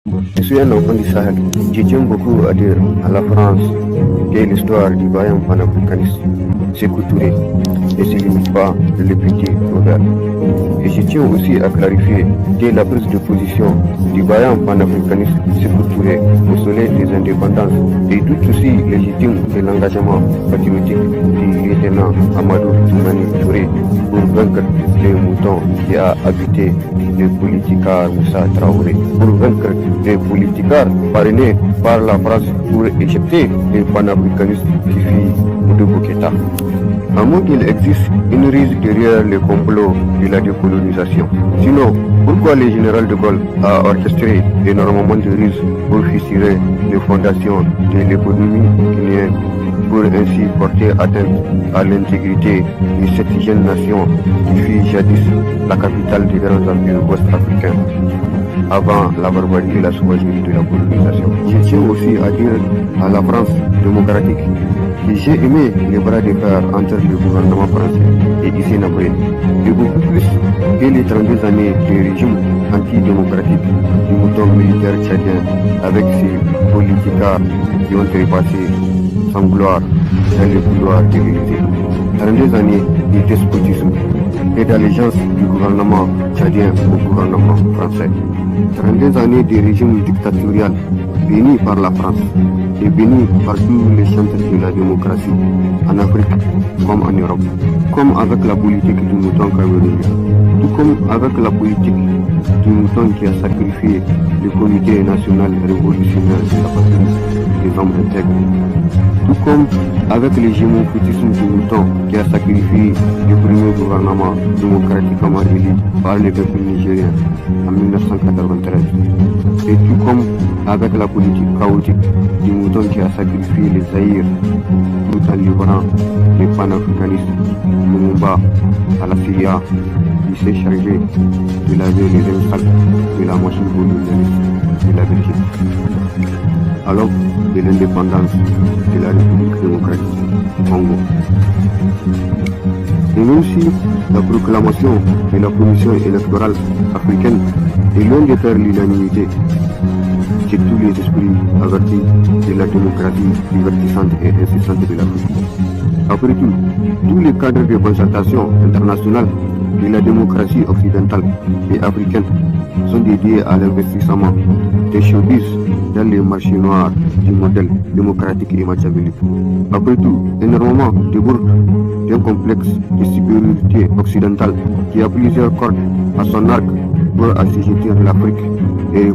Je suis un enfant du Sahel. Je tiens beaucoup à dire à la France que l'histoire du vaillant panafricaniste Sékou Touré ne se limite pas de les petits proverbes. Et je tiens aussi à clarifier que la prise de position du vaillant panafricaniste Sékou Touré au soleil des indépendances est tout aussi légitime que l'engagement patriotique du lieutenant Amadou Toumani Touré pour vaincre les moutons qui a habité le politicar Moussa Traoré, pour vaincre les politicards parrainés par la France pour éjecter les panafricanistes qui fuient Modibo Keïta. À moins qu'il existe une ruse derrière le complot de la décolonisation. Sinon, pourquoi le général de Gaulle a orchestré énormément de ruses pour fissurer les fondations de l'économie guinéenne, pour ainsi porter atteinte à l'intégrité de cette jeune nation qui fut jadis la capitale des grands empires ouest-africains, avant la barbarie et la sauvagerie de la colonisation. Je tiens aussi à dire à la France démocratique que j'ai aimé les bras de fer entre le gouvernement français et Hissène Habré, et beaucoup plus que les 32 années de régime antidémocratique du mouton militaire tchadien avec ses politicards qui ont trépassé sans gloire dans les couloirs de l'Élysée. 32 années de despotisme et d'allégeance du gouvernement tchadien au gouvernement français. 32 années de régime dictatorial béni par la France et béni par tous les chantres de la démocratie en Afrique comme en Europe, comme avec la politique du mouton camerounais, tout comme avec la politique du mouton qui a sacrifié le comité national révolutionnaire de la patrie des hommes intègres, tout comme avec le gémophotisme du mouton qui a sacrifié le premier gouvernement démocratiquement élu par le peuple nigérien en 1993, et tout comme avec la politique chaotique du mouton qui a sacrifié les Zaïre tout en livrant les panafricanistes Lumumba à la CIA qui s'est chargé de laver les instals de la machine colonialiste de la Belgique, alors de l'indépendance de la République démocratique du Congo. Et même si la proclamation de la Commission électorale africaine est loin de faire l'unanimité chez tous les esprits avertis de la démocratie divertissante et incessante de l'Afrique. Après tout, tous les cadres de concertation internationale de la démocratie occidentale et africaine sont dédiés à l'investissement des showbiz dans les marchés noirs du modèle démocratique et machiavélique. Après tout, énormément déborde d'un complexe de supériorité occidentale qui a plusieurs cordes à son arc pour assujettir l'Afrique et